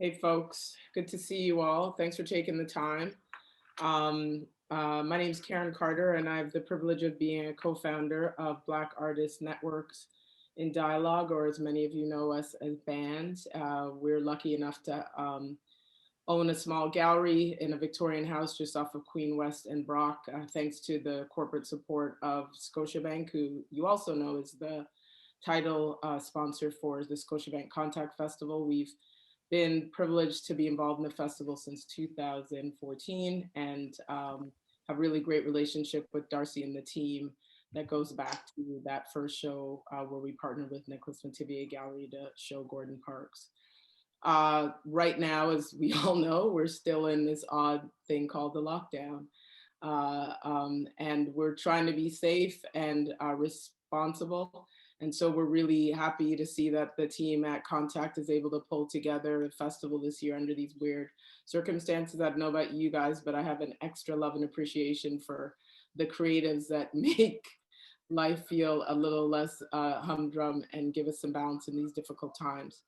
Hey folks, good to see you all. Thanks for taking the time. My name is Karen Carter, and I have the privilege of being a co-founder of Black Artist Networks in Dialogue, or as many of you know us as bands. We're lucky enough to own a small gallery in a Victorian house just off of Queen West and Brock, thanks to the corporate support of Scotiabank, who you also know is the title sponsor for the Scotiabank Contact Festival. We've been privileged to be involved in the festival since 2014 and have really great relationship with Darcy and the team that goes back to that first show where we partnered with Nicholas Mativier Gallery to show Gordon Parks. Right now, as we all know, we're still in this odd thing called the lockdown. And we're trying to be safe and responsible. And so we're really happy to see that the team at Contact is able to pull together a festival this year under these weird circumstances. I don't know about you guys, but I have an extra love and appreciation for the creatives that make life feel a little less humdrum and give us some balance in these difficult times.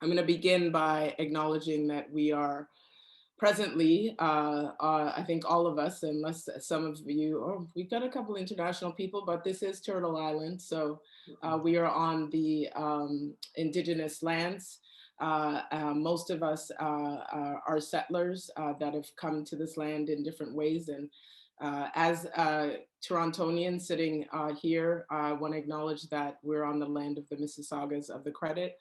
I'm going to begin by acknowledging that we are presently, I think all of us, unless some of you, we've got a couple international people, but this is Turtle Island. So we are on the indigenous lands. Most of us are settlers that have come to this land in different ways. And as Torontonians sitting here, I want to acknowledge that we're on the land of the Mississaugas of the Credit,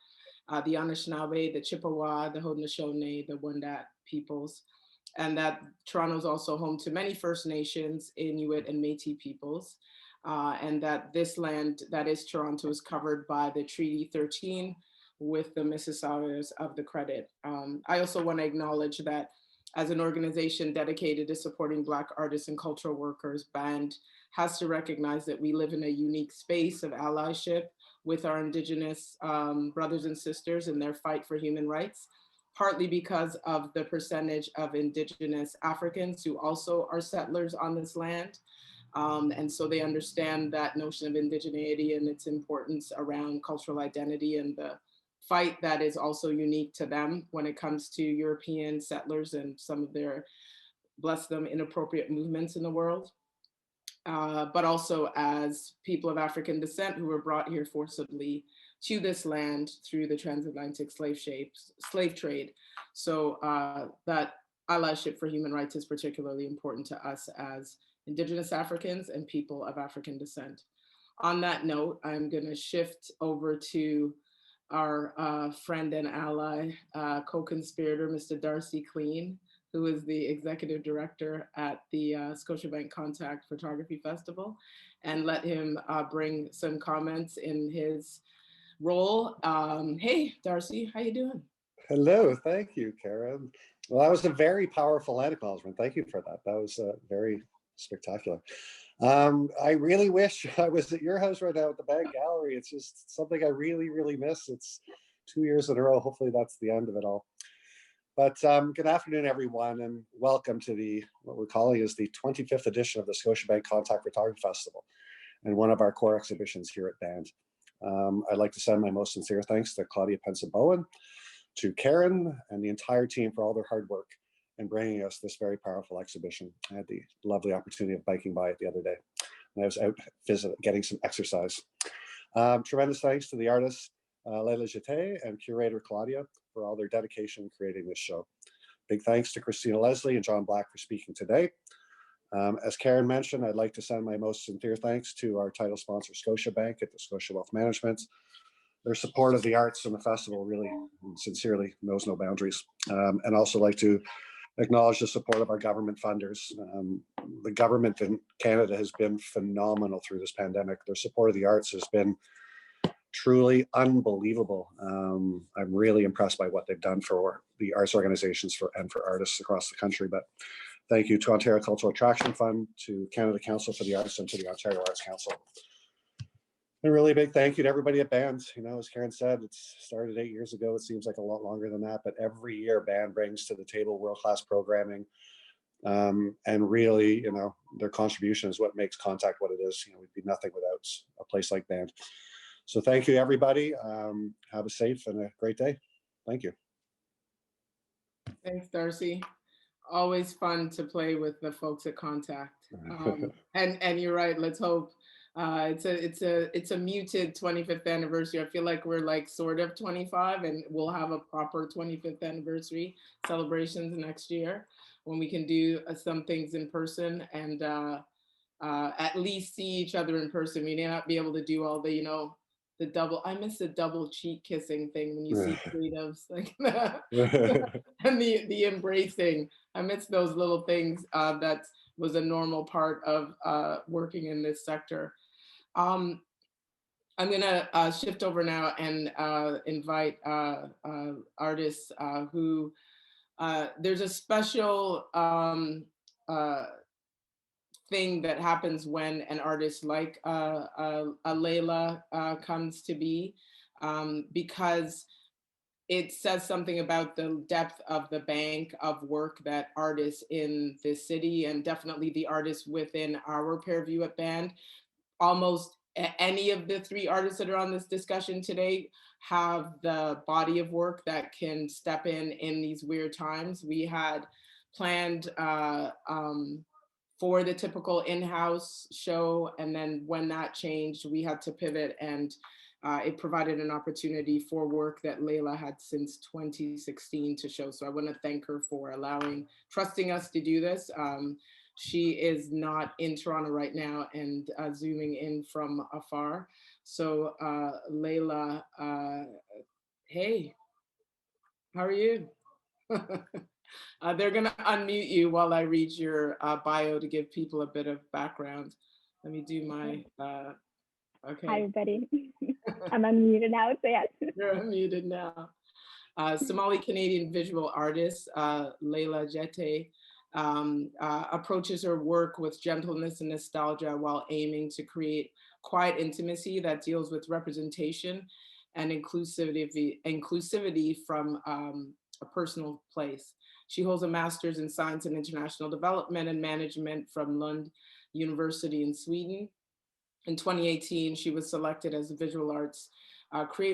the Anishinaabe, the Chippewa, the Haudenosaunee, the Wendat peoples, and that Toronto is also home to many First Nations, Inuit, and Métis peoples, and that this land that is Toronto is covered by the Treaty 13 with the Mississaugas of the Credit. I also want to acknowledge that as an organization dedicated to supporting Black artists and cultural workers, BAND has to recognize that we live in a unique space of allyship with our Indigenous brothers and sisters in their fight for human rights, partly because of the percentage of Indigenous Africans who also are settlers on this land. And so they understand that notion of indigeneity and its importance around cultural identity and the fight that is also unique to them when it comes to European settlers and some of their, bless them, inappropriate movements in the world. But also as people of African descent who were brought here forcibly to this land through the transatlantic slave trade. So that allyship for human rights is particularly important to us as Indigenous Africans and people of African descent. On that note, I'm going to shift over to our friend and ally, co-conspirator, Mr. Darcy Clean, who is the executive director at the Scotiabank Contact Photography Festival, and let him bring some comments in his role. Hey, Darcy, how you doing? Hello, thank you, Karen. Well, that was a very powerful land acknowledgement. Thank you for that. That was very spectacular. I really wish I was at your house right now at the Bank Gallery. It's just something I really, really miss. It's 2 years in a row. Hopefully that's the end of it all. But good afternoon, everyone, and welcome to what we're calling is the 25th edition of the Scotiabank Contact Photography Festival and one of our core exhibitions here at BAND. I'd like to send my most sincere thanks to Claudia Pensa-Bowen, to Karen, and the entire team for all their hard work in bringing us this very powerful exhibition. I had the lovely opportunity of biking by it the other day, and I was out getting some exercise. Tremendous thanks to the artists, Leyla Jeyte and curator Claudia for all their dedication in creating this show. Big thanks to Christina Leslie and John Blak for speaking today. As Karen mentioned, I'd like to send my most sincere thanks to our title sponsor, Scotiabank at the Scotia Wealth Management. Their support of the arts and the festival really sincerely knows no boundaries. And also like to acknowledge the support of our government funders. The government in Canada has been phenomenal through this pandemic. Their support of the arts has been truly unbelievable. I'm really impressed by what they've done for the arts organizations and for artists across the country. But thank you to Ontario Cultural Attraction Fund, to Canada Council for the Arts, and to the Ontario Arts Council. A really big thank you to everybody at BAND. You know, as Karen said, it started 8 years ago. It seems like a lot longer than that, but every year BAND brings to the table world-class programming. And really, you know, their contribution is what makes Contact what it is. You know, we'd be nothing without a place like BAND. So thank you, everybody. Have a safe and a great day. Thank you. Thanks, Darcy. Always fun to play with the folks at Contact. And you're right. Let's hope it's a muted 25th anniversary. I feel like we're like sort of 25, and we'll have a proper 25th anniversary celebrations next year when we can do some things in person and at least see each other in person. We may not be able to do all the, the double. I miss the double cheek kissing thing when you see creatives like that, and the embracing. I miss those little things that was a normal part of working in this sector. I'm gonna shift over now and invite artists who there's a special thing that happens when an artist like a Leyla comes to be, because it says something about the depth of the bank of work that artists in this city, and definitely the artists within our Purview at Band, almost any of the three artists that are on this discussion today have the body of work that can step in these weird times. We had planned for the typical in-house show, and then when that changed, we had to pivot, and it provided an opportunity for work that Leyla had since 2016 to show. So I want to thank her for trusting us to do this. She is not in Toronto right now and zooming in from afar. So Leyla, hey, how are you? They're going to unmute you while I read your bio to give people a bit of background. Let me do my, okay. Hi, everybody. I'm unmuted now, so yes. You're unmuted now. Somali-Canadian visual artist, Leyla Jeyte, approaches her work with gentleness and nostalgia while aiming to create quiet intimacy that deals with representation and inclusivity from a personal place. She holds a master's in science and international development and management from Lund University in Sweden. In 2018, she was selected as a visual arts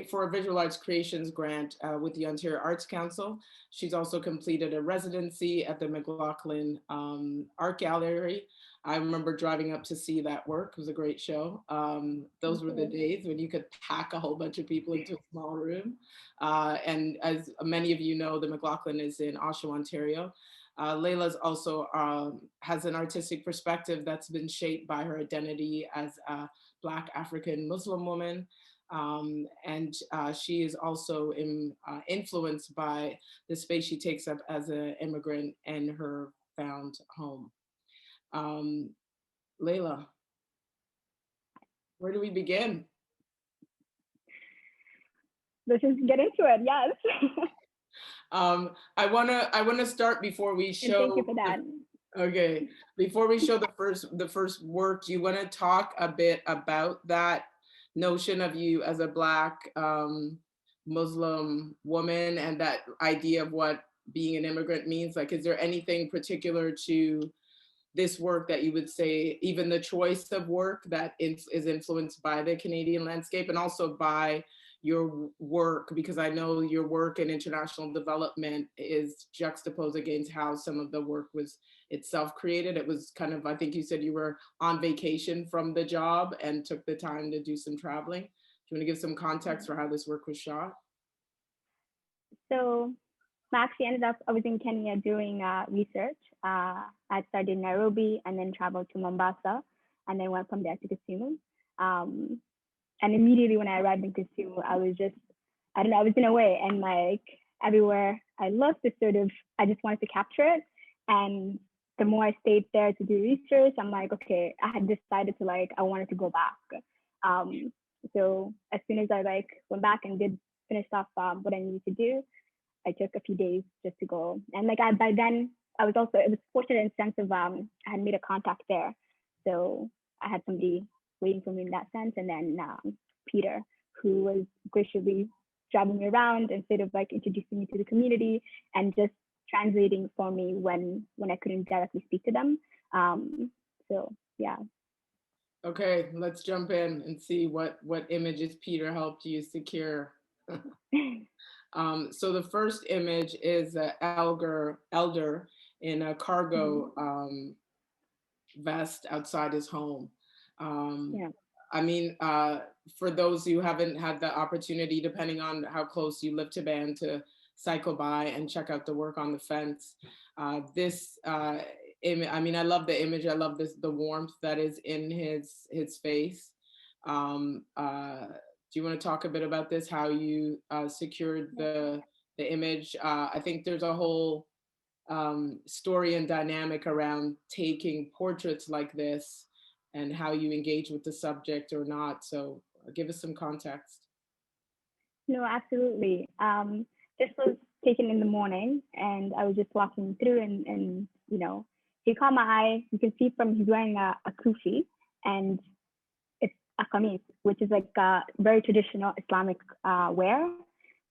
for a visual arts creations grant with the Ontario Arts Council. She's also completed a residency at the Mclaughlin Art Gallery. I remember driving up to see that work. It was a great show. Those were the days when you could pack a whole bunch of people into a small room. And as many of you know, the Mclaughlin is in Oshawa, Ontario. Leyla's also has an artistic perspective that's been shaped by her identity as a Black African Muslim woman. And she is also influenced by the space she takes up as an immigrant in her found home. Leyla, where do we begin? Let's just get into it, yes. I wanna start before we show. And thank you for that. Okay, before we show the first work, do you want to talk a bit about that notion of you as a Black Muslim woman and that idea of what being an immigrant means? Like, is there anything particular to this work that you would say, even the choice of work that is influenced by the Canadian landscape and also by your work, because I know your work in international development is juxtaposed against how some of the work was itself created. It was kind of, I think you said you were on vacation from the job and took the time to do some traveling. Do you want to give some context for how this work was shot? So I actually ended up, I was in Kenya doing research. I started in Nairobi and then traveled to Mombasa and then went from there to Kisumu. And immediately when I arrived in Kisumu, I was just, I don't know, I was in a way, and like everywhere I looked, I just wanted to capture it. And the more I stayed there to do research, I'm like, okay, I had decided to I wanted to go back. So as soon as I went back and finished off what I needed to do, I took a few days just to go. And by then it was fortunate in the sense of I had made a contact there. So I had somebody waiting for me in that sense. And then Peter, who was graciously driving me around instead of introducing me to the community and just translating for me when I couldn't directly speak to them. So yeah. Okay, let's jump in and see what images Peter helped you secure. So the first image is an elder in a cargo vest outside his home. Yeah. I mean, for those who haven't had the opportunity, depending on how close you live to Ban, to cycle by and check out the work on the fence. I mean, I love the image. I love the warmth that is in his face. Do you want to talk a bit about this? How you secured the image? I think there's a whole story and dynamic around taking portraits like this and how you engage with the subject or not. So give us some context. No, absolutely. This was taken in the morning, and I was just walking through, and you know, he caught my eye. You can see from he's wearing a kufi, and it's a kameez, which is like a very traditional Islamic wear.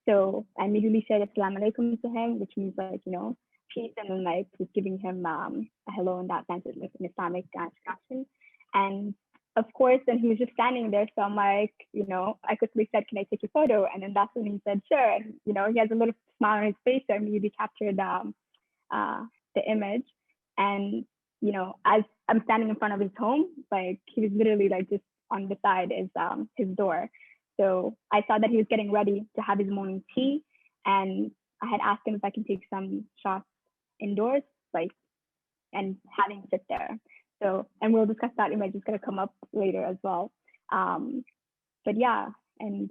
So I immediately said Assalamu alaikum to him, which means like, you know, peace, and then like was giving him a hello in that sense, like an Islamic expression. And of course, then he was just standing there. So I'm like, you know, I quickly said, can I take your photo? And then that's when he said, sure. And, you know, he has a little smile on his face. So I immediately captured the image. And, you know, as I'm standing in front of his home, like he was literally like just on the side is his door. So I saw that he was getting ready to have his morning tea. And I had asked him if I can take some shots indoors, like, and having sit there. So, and we'll discuss that image. It's going to come up later as well. But yeah, and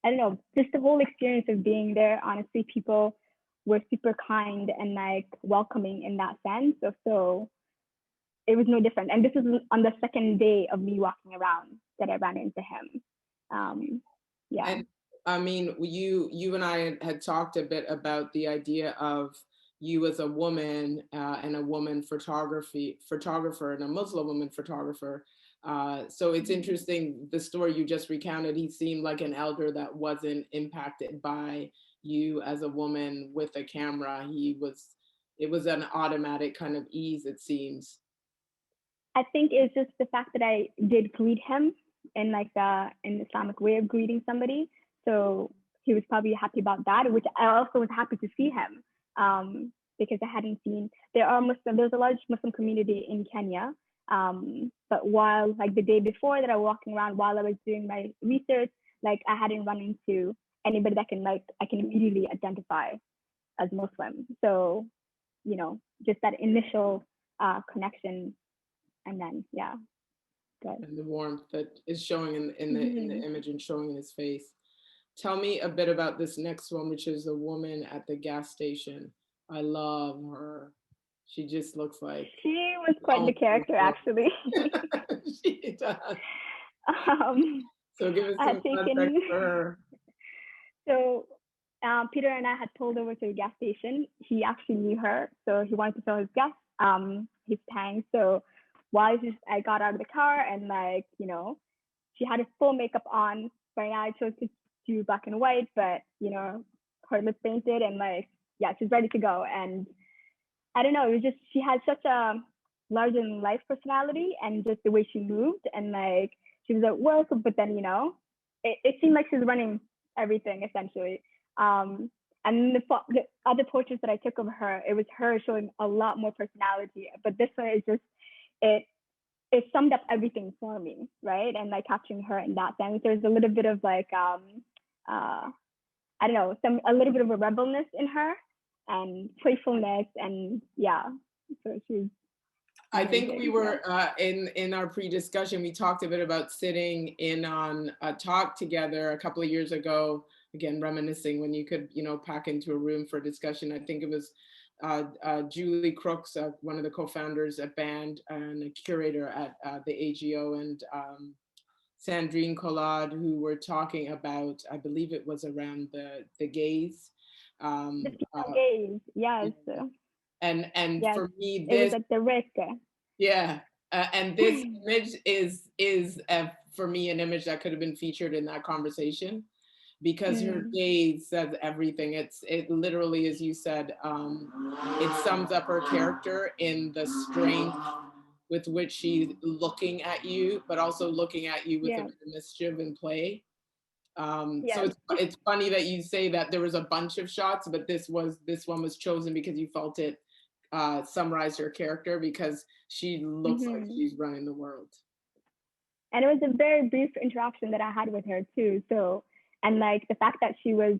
I don't know, just the whole experience of being there, honestly, people were super kind and like welcoming in that sense. So it was no different. And this is on the second day of me walking around that I ran into him. Yeah. And I mean, you and I had talked a bit about the idea of you as a woman and a woman photographer and a Muslim woman photographer. So it's interesting, the story you just recounted, he seemed like an elder that wasn't impacted by you as a woman with a camera. It was an automatic kind of ease, it seems. I think it's just the fact that I did greet him in like an Islamic way of greeting somebody. So he was probably happy about that, which I also was happy to see him. Because I hadn't seen, there's a large Muslim community in Kenya. But while like the day before that I was walking around while I was doing my research, like I hadn't run into anybody that I can immediately identify as Muslim. So, you know, just that initial connection, and then, yeah. Good. And the warmth that is showing in the image and showing in his face. Tell me a bit about this next one, which is a woman at the gas station. I love her. She just looks like... She was quite the character, actually. She does. So give us some context for her. So Peter and I had pulled over to the gas station. He actually knew her, so he wanted to fill his gas, his tank. So while I got out of the car, and like, you know, she had a full makeup on. Right now I chose to do black and white, but you know, her lips painted, and like, yeah, she's ready to go. And I don't know, it was just, she had such a larger than life personality, and just the way she moved, and like she was at work, but then, you know, it seemed like she was running everything essentially. And the other portraits that I took of her, it was her showing a lot more personality, but this one is just, it summed up everything for me, right? And like capturing her in that sense, there's a little bit of like I don't know, a little bit of a rebelness in her, and playfulness, and yeah. So she's... I think we were in our pre-discussion, we talked a bit about sitting in on a talk together a couple of years ago, again, reminiscing when you could, you know, pack into a room for discussion. I think it was Julie Crooks, one of the co-founders at BAND and a curator at the AGO, and Sandrine Collard, who were talking about, I believe it was around the gays. The gays, yes. And yes, for me, this, it was like the risk. Yeah, and this image is for me an image that could have been featured in that conversation, because her gaze says everything. It literally, as you said, it sums up her character in the strength with which she's looking at you, but also looking at you with a bit of mischief and play. So Yes. it's funny that you say that there was a bunch of shots, but this one was chosen because you felt it summarized her character, because she looks like Hmm. she's running the world. And it was a very brief interaction that I had with her too. So, and like the fact that she was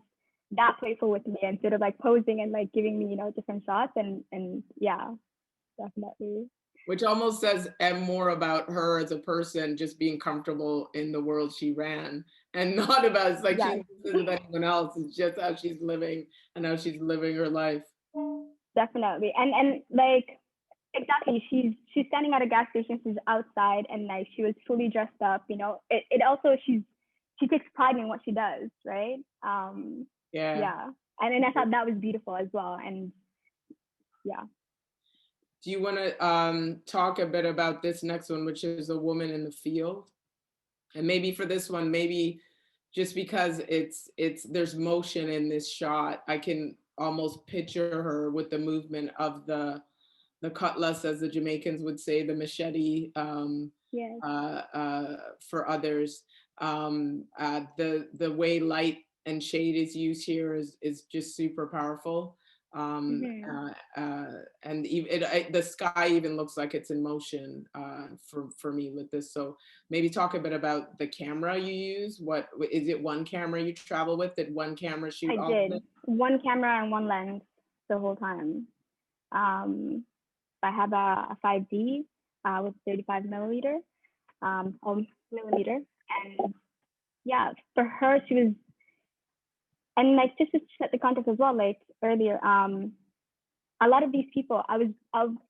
that playful with me and sort of like posing and like giving me, you know, different shots, and yeah, definitely. Which almost says more about her as a person, just being comfortable in the world she ran, and not about, it's like Yes, she's with anyone else. It's just how she's living and how she's living her life. definitely. And like exactly, she's standing at a gas station, she's outside, and like she was fully dressed up, you know. It also, she takes pride in what she does, right? Yeah. Yeah. And I thought that was beautiful as well. And yeah. Do you want to talk a bit about this next one, which is a woman in the field? And maybe for this one, maybe just because there's motion in this shot, I can almost picture her with the movement of the cutlass, as the Jamaicans would say, the machete, Yes. for others. The way light and shade is used here is just super powerful. Mm-hmm. And the sky even looks like it's in motion for me with this. So maybe talk a bit about the camera you use. What is it? One camera you travel with? Did one camera shoot I all of did it? one camera and one lens the whole time. I have a 5D with 35 millimeter, millimeter, and yeah, for her, she was, and like just to set the context as well, like earlier, a lot of these people, I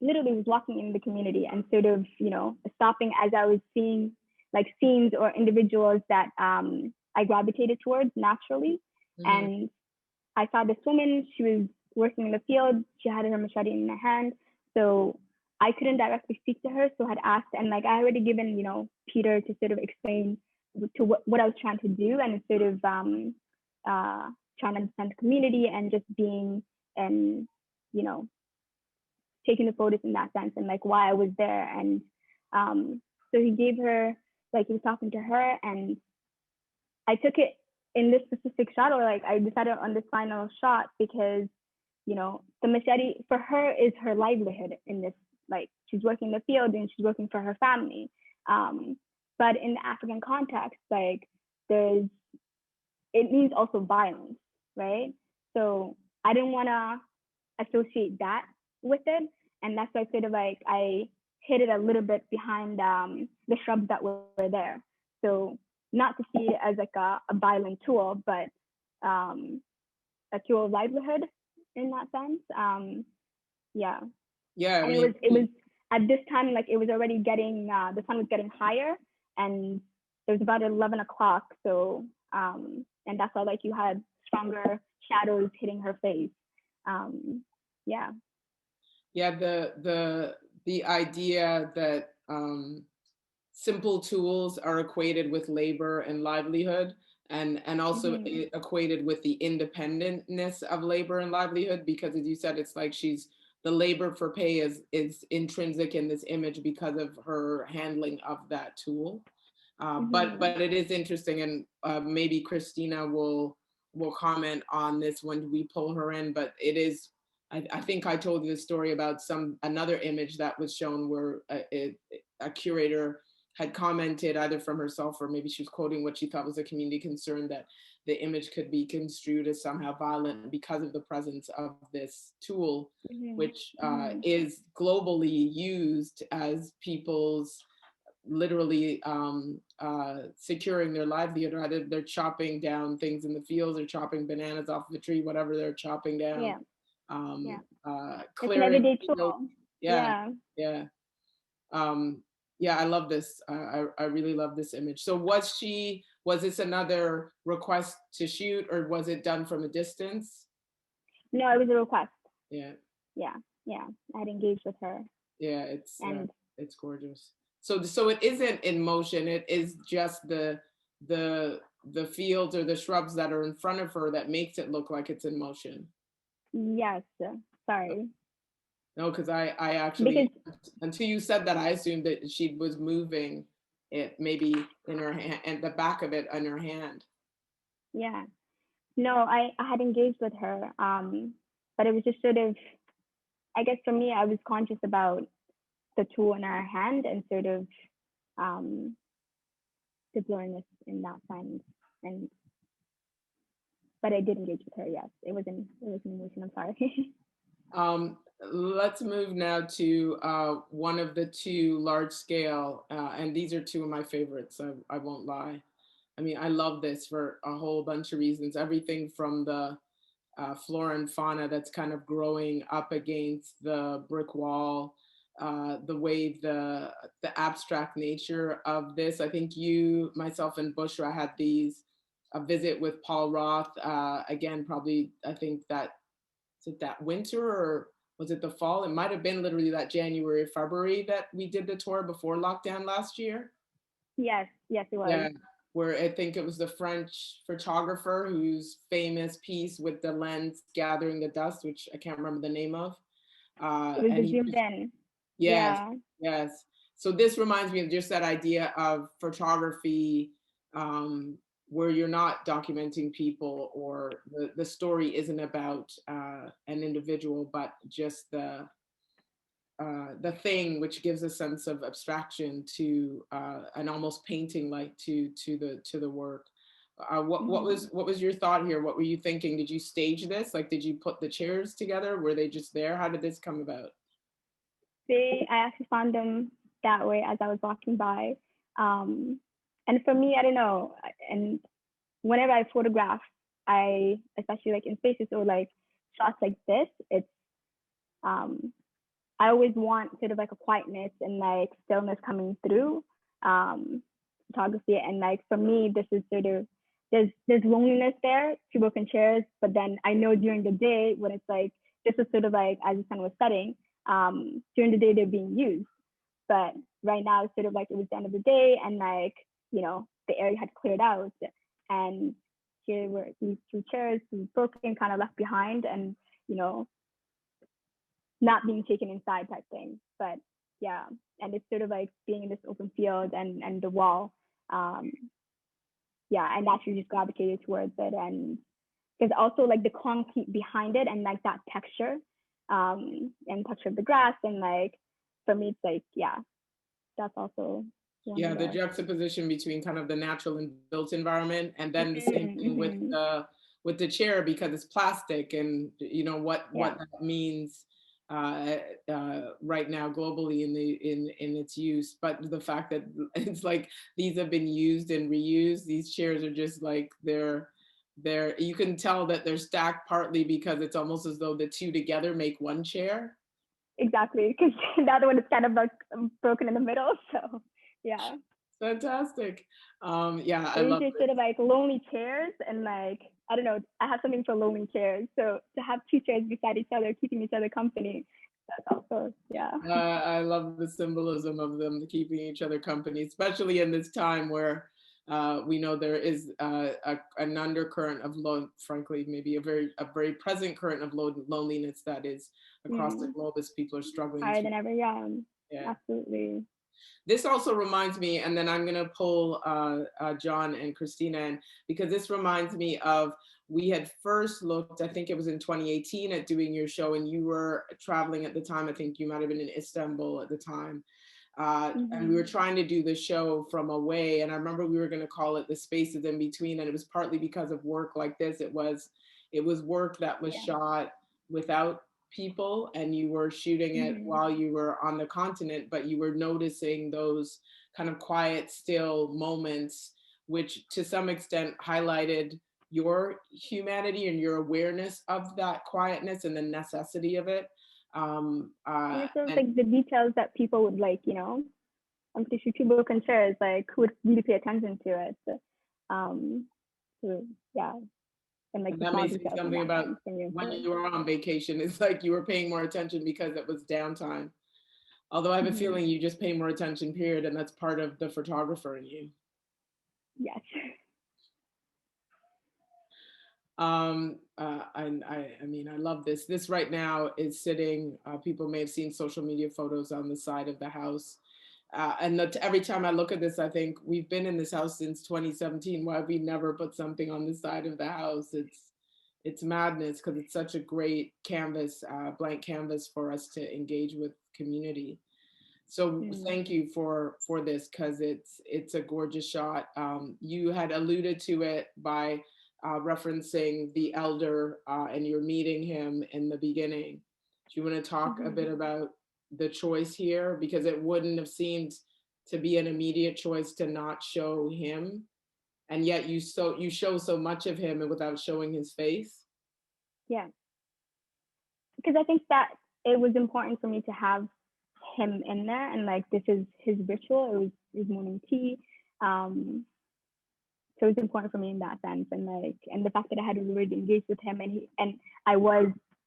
literally was walking in the community and sort of, you know, stopping as I was seeing like scenes or individuals that I gravitated towards naturally. Mm-hmm. And I saw this woman, she was working in the field, she had her machete in her hand. So I couldn't directly speak to her, so I had asked, and like I already given, you know, Peter to sort of explain to what I was trying to do, and sort of trying to understand the community and just being, and you know, taking the photos in that sense, and like why I was there. And so he gave her, like he was talking to her, and I took it in this specific shot, or like I decided on this final shot because, you know, the machete for her is her livelihood in this, like she's working in the field and she's working for her family. But in the African context, like it means also violence, right? So I didn't want to associate that with it. And that's why sort of like I hid it a little bit behind the shrubs that were there. So not to see it as like a violent tool, but a tool of livelihood in that sense. Yeah. Yeah, I And mean, it was at this time, like it was already getting, the sun was getting higher, and it was about 11 o'clock. So, and that's why like you had stronger shadows hitting her face. Yeah. Yeah, the idea that simple tools are equated with labor and livelihood, and also Mm-hmm. equated with the independentness of labor and livelihood, because as you said, it's like the labor for pay is intrinsic in this image because of her handling of that tool. Mm-hmm. But it is interesting, and maybe Christina will comment on this when we pull her in. But it is, I think I told you the story about another image that was shown where a curator had commented, either from herself or maybe she was quoting what she thought was a community concern, that the image could be construed as somehow violent because of the presence of this tool, Mm-hmm. which Mm-hmm. is globally used as people's literally securing their livelihood. Either they're chopping down things in the fields, or chopping bananas off the tree, whatever they're chopping down. Yeah. Yeah. It's an Clearing everyday fields. tool. Yeah, Yeah. yeah. Yeah, I love this. I really love this image. So was this another request to shoot, or was it done from a distance? No, it was a request. Yeah. Yeah. Yeah. I'd engaged with her. Yeah, And it's gorgeous. So it isn't in motion. It is just the fields or the shrubs that are in front of her that makes it look like it's in motion. yes, sorry. No, because I actually, Because until you said that, I assumed that she was moving it maybe in her hand, and the back of it on her hand. Yeah. No, I had engaged with her, but it was just sort of, I guess for me, I was conscious about the tool in our hand and sort of um, deploying this in that sense. And but I did engage with her. Yes, it was an emotion. I'm sorry. Let's move now to one of the two large scale, and these are two of my favorites, I won't lie. I mean, I love this for a whole bunch of reasons. Everything from the flora and fauna that's kind of growing up against the brick wall, the way the abstract nature of this. I think you, myself, and Bushra had these a visit with Paul Roth. Again, probably I think that is it that winter or was it the fall? It might have been literally that January, February that we did the tour before lockdown last year. Yes, yes, it was. Yeah, where I think it was the French photographer whose famous piece with the lens gathering the dust, which I can't remember the name of. It was And the he, zoomed in. yes, Yeah. yes. So this reminds me of just that idea of photography where you're not documenting people or the story isn't about an individual, but just the thing, which gives a sense of abstraction to an almost painting like to the work. What was your thought here? What were you thinking? Did you stage this? Like, did you put the chairs together? Were they just there? How did this come about? I actually found them that way as I was walking by. And for me, I don't know. And whenever I photograph, especially like in spaces or like shots like this, it's um, I always want sort of like a quietness and like stillness coming through photography. And like for me, this is sort of there's loneliness there, two broken chairs, but then I know during the day when it's like this is sort of like as the sun was setting, during the day they're being used. But right now it's sort of like it was the end of the day and like, the area had cleared out and here were these two chairs broken, kind of left behind and, you know, not being taken inside type thing. But yeah, and it's sort of like being in this open field and the wall. Yeah, and naturally just gravitated towards it. And there's also like the concrete behind it and like that texture and texture of the grass. And like, for me, it's like, yeah, that's also one Yeah, of the the. juxtaposition between kind of the natural and built environment, and then the same thing Mm-hmm. with the chair because it's plastic, and you know Yeah, what that means right now globally in its use. But the fact that it's like these have been used and reused, these chairs are just like they're you can tell that they're stacked partly because it's almost as though the two together make one chair. exactly. Because the other one is kind of like broken in the middle. So yeah. Fantastic. Yeah, I So these love are sort of like lonely chairs and like, I don't know, I have something for lonely chairs. So to have two chairs beside each other, keeping each other company, that's also, yeah. I love the symbolism of them keeping each other company, especially in this time where we know there is an undercurrent of frankly, maybe a very present current of loneliness that is across the globe as people are struggling Higher to. than ever, yeah. Yeah. Absolutely. This also reminds me, and then I'm going to pull John and Christina in, because this reminds me of we had first looked, I think it was in 2018, at doing your show, and you were traveling at the time. I think you might have been in Istanbul at the time. And we were trying to do the show from away. And I remember we were going to call it The Spaces in Between. And it was partly because of work like this. It was work that was shot without people and you were shooting it while you were on the continent, but you were noticing those kind of quiet, still moments, which to some extent highlighted your humanity and your awareness of that quietness and the necessity of it. And it's just like the details that people would like, I'm pretty sure people can share is like who would really pay attention to it. So yeah. And like And the that small makes me details in something that about sense can when reinforce. you were on vacation. It's like you were paying more attention because it was downtime. Although I have a feeling you just pay more attention, period, and that's part of the photographer in you. Yes. I mean, I love this. This right now is sitting, people may have seen social media photos on the side of the house. every time I look at this, I think we've been in this house since 2017. Why have we never put something on the side of the house? It's madness because it's such a great canvas, blank canvas for us to engage with community. So thank you for this, because it's a gorgeous shot. You had alluded to it by referencing the elder, and you're meeting him in the beginning. Do you want to talk a bit about the choice here? Because it wouldn't have seemed to be an immediate choice to not show him, and yet you show so much of him without showing his face. Yeah, because I think that it was important for me to have him in there, and like this is his ritual. It was his morning tea, so it's important for me in that sense, and the fact that I had already engaged with him, and I was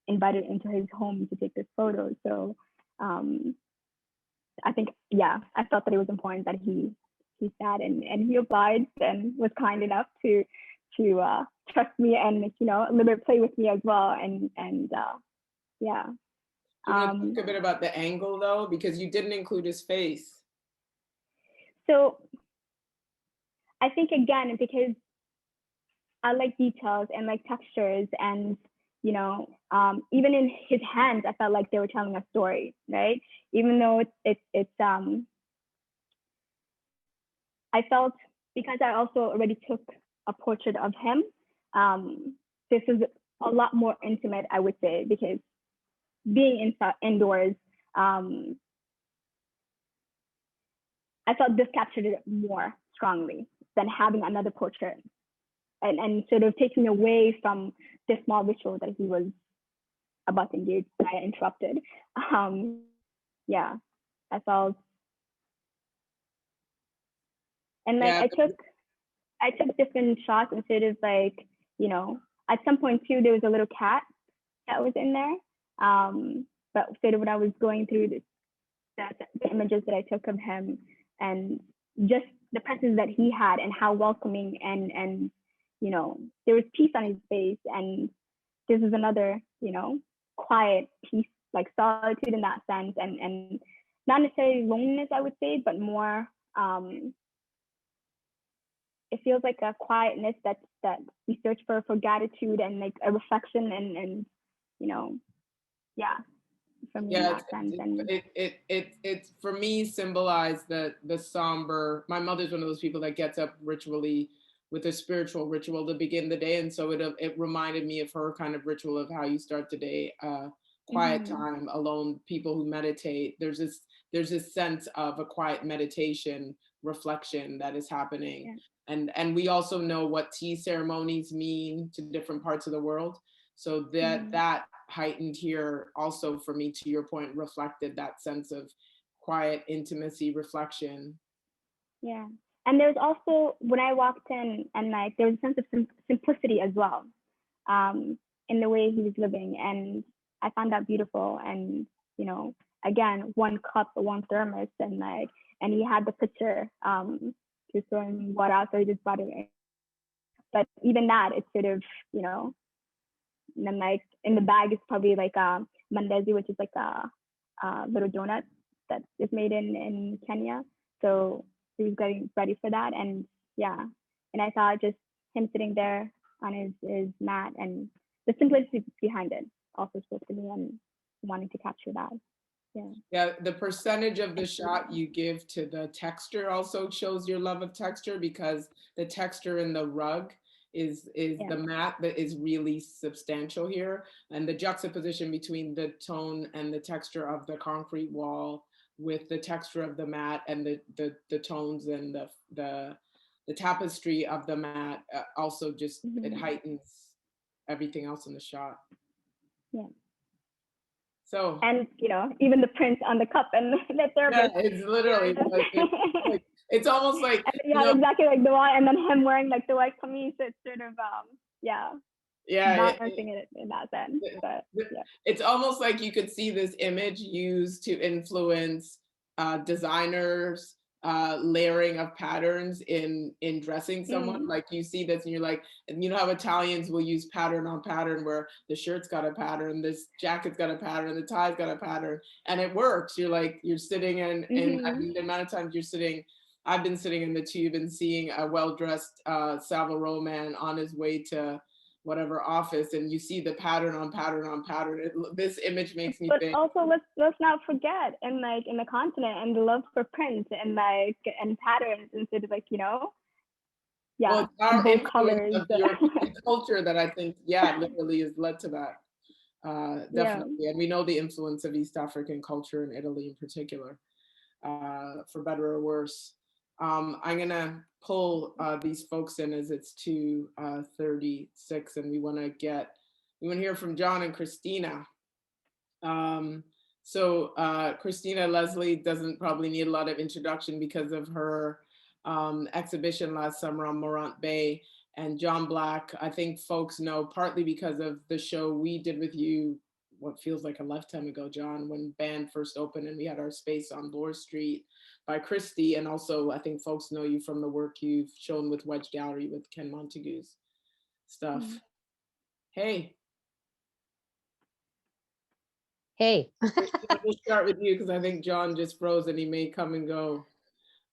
invited into his home to take this photo. So I think, yeah, I felt that it was important that he sat and he obliged and was kind enough to trust me and, you know, a little bit play with me as well, and yeah. Do you want to talk a bit about the angle though, because you didn't include his face? So I think, again, because I like details and like textures, and you know, even in his hands, I felt like they were telling a story, right? Even though it's I felt, because I also already took a portrait of him, this is a lot more intimate, I would say, because being indoors, I felt this captured it more strongly than having another portrait, and sort of taking away from the small ritual that he was about to engage. I interrupted. Yeah, I felt, and like Yeah. I took different shots, and sort of like, you know, at some point too, there was a little cat that was in there. But sort of when I was going through the images that I took of him, and just the presence that he had, and how welcoming, and you know, there was peace on his face, and this is another, you know, quiet peace, like solitude in that sense, and not necessarily loneliness, I would say, but more, it feels like a quietness that we search for gratitude, and like a reflection, and you know, yeah, for me, in that sense. And it for me symbolized the somber. My mother's one of those people that gets up ritually with a spiritual ritual to begin the day, and so it reminded me of her kind of ritual of how you start the day. Quiet time alone, people who meditate, there's this sense of a quiet meditation reflection that is happening. And we also know what tea ceremonies mean to different parts of the world, so that heightened here also, for me, to your point, reflected that sense of quiet intimacy, reflection. Yeah, and there's also, when I walked in, and like there was a sense of simplicity as well, in the way he was living, and I found that beautiful. And you know, again, one cup, one thermos, and like, and he had the pitcher to throw in water out, so he just brought it in. But even that, it's sort of, you know, and then like in the bag is probably like a mandezi, which is like a little donut that is made in Kenya. So he was getting ready for that, and yeah, and I thought just him sitting there on his mat, and the simplicity behind it also spoke to me, and wanting to capture that. Yeah, the percentage of the shot you give to the texture also shows your love of texture, because the texture in the rug is the mat that is really substantial here, and the juxtaposition between the tone and the texture of the concrete wall with the texture of the mat, and the tones and the tapestry of the mat, also just it heightens everything else in the shot. Yeah. So, and you know, even the print on the cup and the thermos. Yeah, it's literally it's almost like, yeah, you know, exactly, like the one, and then him wearing like the white camise. It's sort of balancing it in that sense. But yeah, it's almost like you could see this image used to influence designers, layering of patterns in dressing someone. Like you see this and you're like, and you know how Italians will use pattern on pattern, where the shirt's got a pattern, this jacket's got a pattern, the tie's got a pattern, and it works. You're like, you're sitting in, and I mean, the amount of times you're sitting, I've been sitting in the tube and seeing a well-dressed Savile Row man on his way to whatever office, and you see the pattern on pattern on pattern. This image makes me think. But also, let's not forget, in the continent, and the love for print and and patterns, instead of Well, it's our bold influence colors. of European culture that I think, literally has led to that. Definitely, and we know the influence of East African culture in Italy in particular, for better or worse. I'm gonna pull these folks in as it's 2:36, and we want to hear from John and Christina. Christina Leslie doesn't probably need a lot of introduction because of her exhibition last summer on Morant Bay. And John Blak, I think folks know partly because of the show we did with you, what feels like a lifetime ago, John, when Band first opened and we had our space on Bloor Street by Christie. And also I think folks know you from the work you've shown with Wedge Gallery with Ken Montague's stuff. Hey. Hey. We'll start with you because I think John just froze and he may come and go.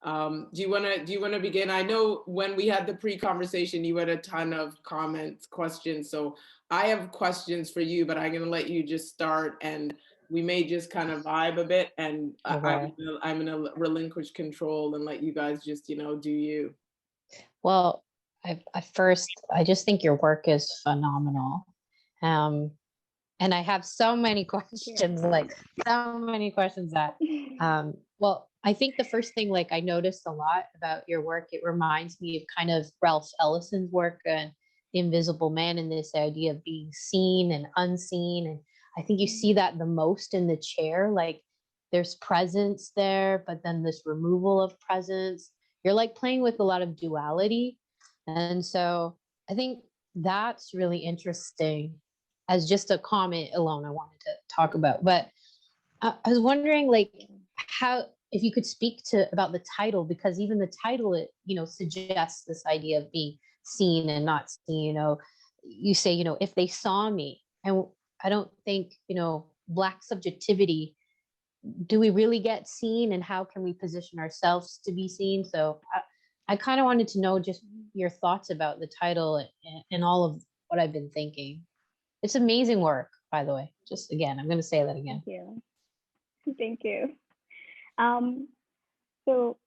Do you want to begin? I know when we had the pre-conversation, you had a ton of comments, questions. So I have questions for you, but I'm going to let you just start, and we may just kind of vibe a bit. And okay. I'm going to relinquish control and let you guys just, do you. Well, I just think your work is phenomenal. And I have so many questions, that, well, I think the first thing, I noticed a lot about your work, it reminds me of kind of Ralph Ellison's work and The Invisible Man, and this idea of being seen and unseen. And I think you see that the most in the chair, there's presence there, but then this removal of presence. You're playing with a lot of duality. And so I think that's really interesting as just a comment alone I wanted to talk about. But I was wondering how, if you could speak about the title, because even the title, it, suggests this idea of being seen and not seen. You say, if they saw me, and I don't think, Black subjectivity, do we really get seen, and how can we position ourselves to be seen? So I kind of wanted to know just your thoughts about the title and all of what I've been thinking. It's amazing work, by the way. Just again, I'm going to say that again. Thank you. So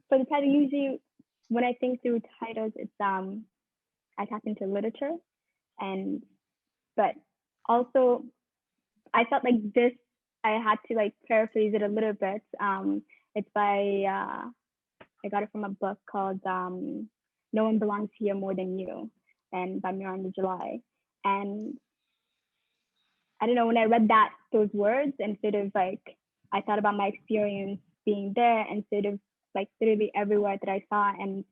for the title, usually when I think through titles, it's I tap into literature, but also I felt like this, I had to paraphrase it a little bit. It's by I got it from a book called No One Belongs Here More Than You, and by Miranda July. And I don't know, when I read those words, and sort of I thought about my experience being there, and sort of literally everywhere that I saw, and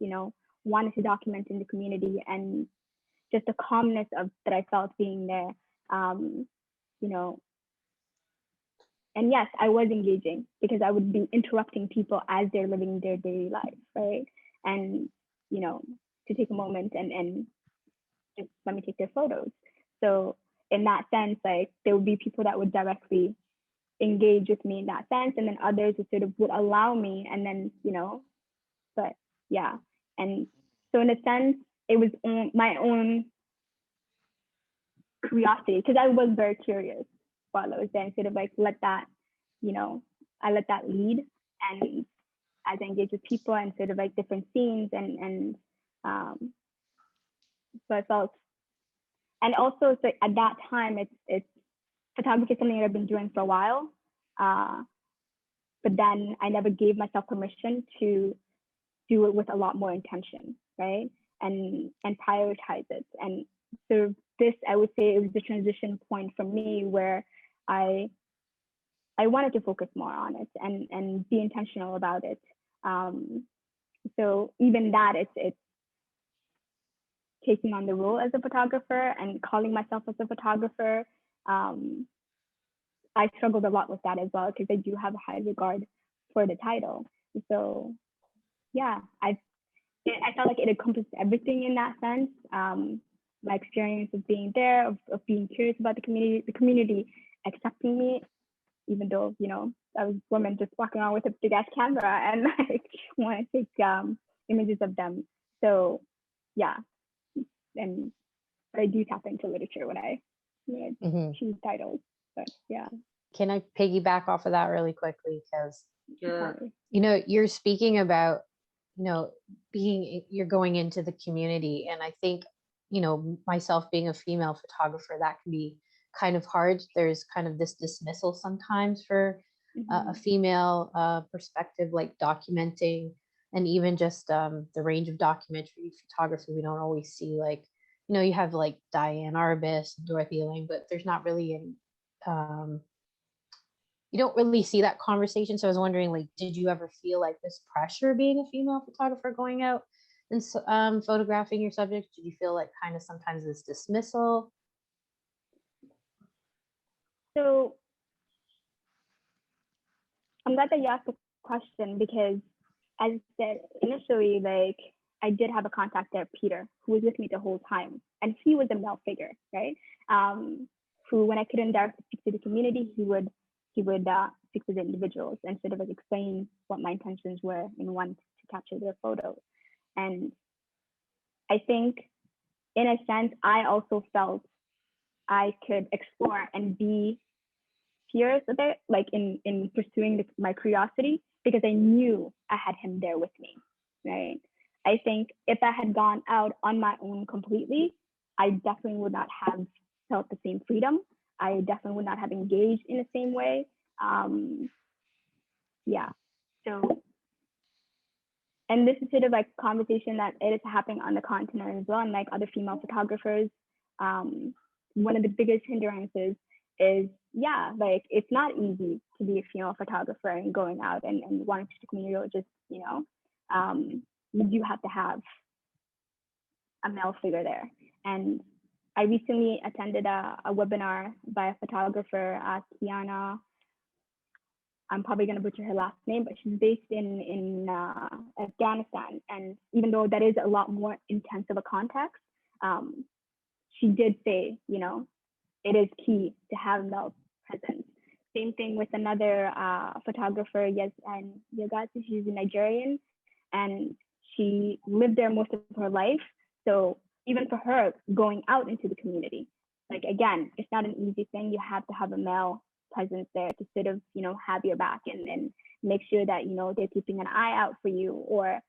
wanted to document in the community, and just the calmness that I felt being there. And yes, I was engaging because I would be interrupting people as they're living their daily life, right? And to take a moment and just let me take their photos. So in that sense, there would be people that would directly engage with me in that sense, and then others who sort of would allow me, and then but yeah. And so in a sense, it was my own curiosity, because I was very curious while I was there, and sort of let that, I let that lead, and as I engage with people and sort of different scenes, and so I felt, and also so at that time, it's photography is something that I've been doing for a while, but then I never gave myself permission to do it with a lot more intention, right? And prioritize it. And so this, I would say, it was the transition point for me where I wanted to focus more on it and be intentional about it. So even that, it's taking on the role as a photographer and calling myself as a photographer. I struggled a lot with that as well, because I do have a high regard for the title. So yeah, I felt like it encompassed everything in that sense. My experience of being there, of being curious about the community accepting me, even though, you know, I was a woman just walking around with a big ass camera and like want to take images of them. So yeah, and I do tap into literature when I choose titles. But yeah. Can I piggyback off of that really quickly? Because Sure. you know, you're speaking about, you know, you're going into the community, and I think, you know, myself being a female photographer, that can be kind of hard. There's kind of this dismissal sometimes for a female perspective, like documenting, and even just the range of documentary photography. We don't always see, like, you know, you have like Diane Arbus, Dorothy Lang, but there's not really any you don't really see that conversation. So I was wondering, like, did you ever feel like this pressure being a female photographer going out and photographing your subjects? Did you feel like kind of sometimes this dismissal? So I'm glad that you asked the question, because as I said initially, like I did have a contact there, Peter, who was with me the whole time. And he was a male figure, right? Who, when I couldn't directly speak to the community, he would speak to the individuals and sort of like explain what my intentions were and wanted to capture their photos. And I think in a sense, I also felt I could explore and be fierce a bit, like in pursuing my curiosity, because I knew I had him there with me, right? I think if I had gone out on my own completely, I definitely would not have felt the same freedom. I definitely would not have engaged in the same way. Yeah. So, and this is sort of like conversation that it is happening on the continent as well, and like other female photographers. One of the biggest hindrances is, yeah, like it's not easy to be a female photographer and going out and wanting to the community, or just, you know, you do have to have a male figure there. And I recently attended a webinar by a photographer, Kiana. I'm probably going to butcher her last name, but she's based in Afghanistan. And even though that is a lot more intense of a context, she did say, you know, it is key to have male presence. Same thing with another photographer, and Yagati, she's a Nigerian, and she lived there most of her life. So even for her, going out into the community, like again, it's not an easy thing. You have to have a male presence there to sort of, you know, have your back and make sure that, you know, they're keeping an eye out for you, or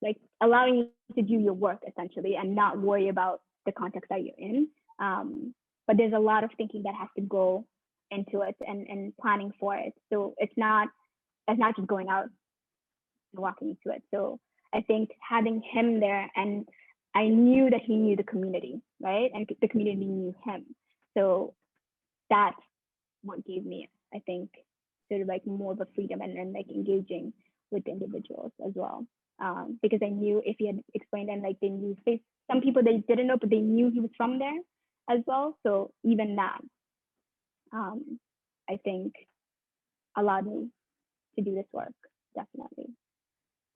like allowing you to do your work essentially and not worry about the context that you're in. But there's a lot of thinking that has to go into it and planning for it. So it's not just going out and walking into it. So I think having him there, and I knew that he knew the community, right? And the community knew him. So that's what gave me, I think, sort of like more of a freedom and like engaging with the individuals as well. Because I knew if he had explained, and like they knew face, some people they didn't know, but they knew he was from there as well. So even that, I think, allowed me to do this work, definitely.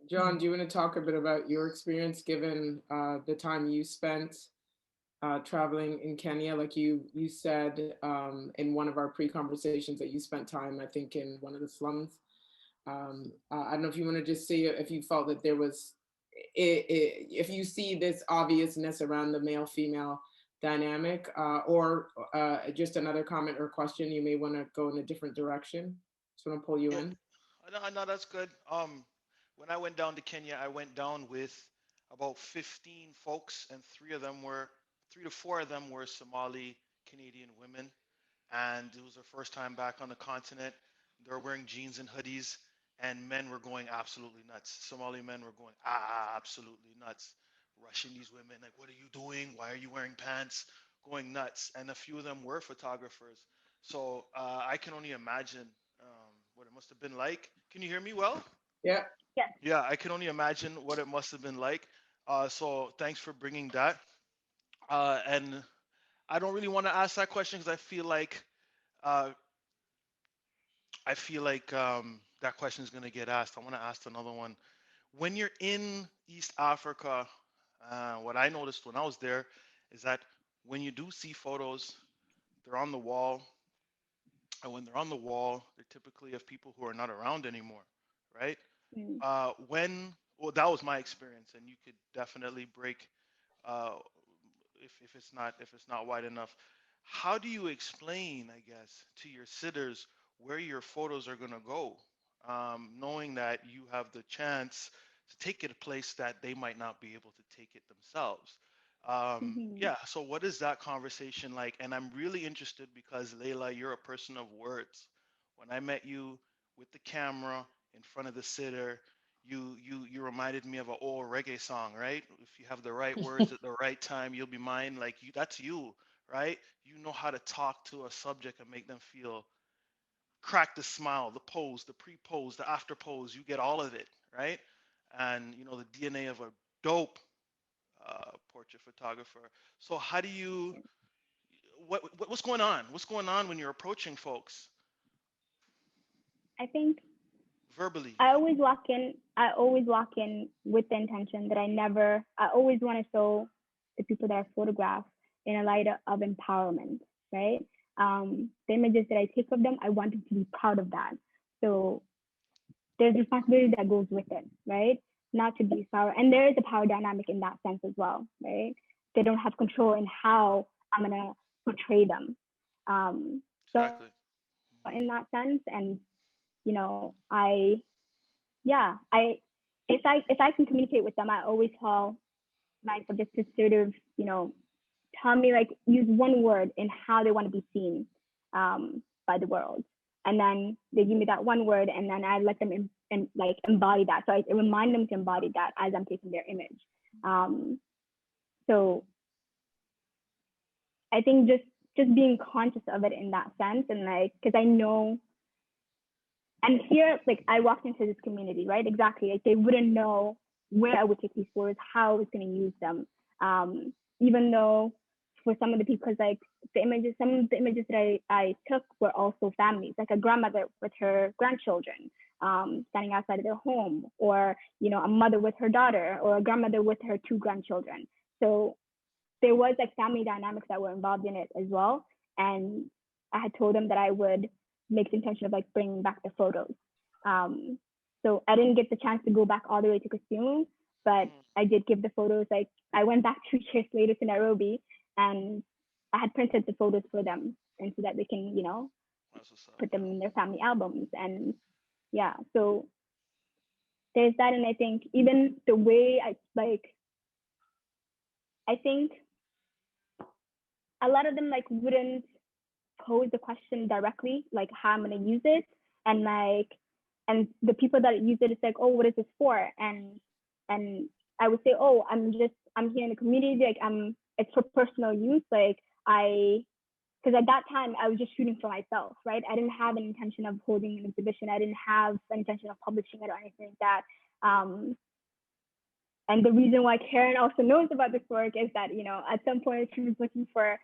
John, do you want to talk a bit about your experience given the time you spent traveling in Kenya? Like you said in one of our pre-conversations that you spent time, I think, in one of the slums. I don't know if you want to just say if you felt that there was, if you see this obviousness around the male-female dynamic, or just another comment or question, you may want to go in a different direction. Just want to pull you in. No, that's good. When I went down to Kenya, I went down with about 15 folks, and three to four of them were Somali-Canadian women, and it was their first time back on the continent. They were wearing jeans and hoodies, and men were going absolutely nuts. Somali men were going absolutely nuts, rushing these women, like, "What are you doing? Why are you wearing pants?" Going nuts. And a few of them were photographers. So I can only imagine what it must have been like. Can you hear me well? Yeah. Yes. Yeah, I can only imagine what it must have been like. So thanks for bringing that. And I don't really want to ask that question because uh, I feel like that question is going to get asked. I want to ask another one. When you're in East Africa, what I noticed when I was there is that when you do see photos, they're on the wall. And when they're on the wall, they're typically of people who are not around anymore, right? Mm. Well, that was my experience, and you could definitely break uh, if it's not wide enough. How do you explain, I guess, to your sitters where your photos are gonna go, knowing that you have the chance to take it a place that they might not be able to take it themselves? Mhm. Yeah, so what is that conversation like? And I'm really interested because Leyla, you're a person of words. When I met you with the camera in front of the sitter, you reminded me of an old reggae song, right? If you have the right words at the right time, you'll be mine. Like you, that's you, right? You know how to talk to a subject and make them feel crack the smile, the pose, the pre-pose, the after pose. You get all of it, right? And you know the DNA of a dope portrait photographer. So how do you what's going on? What's going on when you're approaching folks I think verbally? I always walk in with the intention that I always want to show the people that I photograph in a light of empowerment, right? The images that I take of them, I want them to be proud of that. So there's responsibility that goes with it, right? Not to be power. And there is a power dynamic in that sense as well, right? They don't have control in how I'm going to portray them. So Exactly. in that sense, and, you know, yeah, if I can communicate with them, I always tell my subjects to sort of, tell me, like, use one word in how they want to be seen by the world, and then they give me that one word, and then I let them like embody that. So I remind them to embody that as I'm taking their image. So I think just being conscious of it in that sense, and like, because I know. And here, like, I walked into this community, right? Exactly. Like, they wouldn't know where I would take these photos, how I was going to use them. Even though for some of the people, because like some of the images that I took were also families, like a grandmother with her grandchildren, standing outside of their home, or, a mother with her daughter, or a grandmother with her two grandchildren. So there was like family dynamics that were involved in it as well. And I had told them that I would make the intention of like bringing back the photos. So I didn't get the chance to go back all the way to Kisumu, but I did give the photos. Like, I went back 2 years later to Nairobi, and I had printed the photos for them, and so that they can, That's what's up. put them in their family albums. And yeah, so there's that. And I think even the way I think a lot of them like wouldn't pose the question directly, like how I'm gonna use it, and and the people that use it, it's like, oh, what is this for? And I would say, oh, I'm here in the community, like it's for personal use, like because at that time I was just shooting for myself, right? I didn't have an intention of holding an exhibition. I didn't have an intention of publishing it or anything like that. And the reason why Karen also knows about this work is that, at some point she was looking for,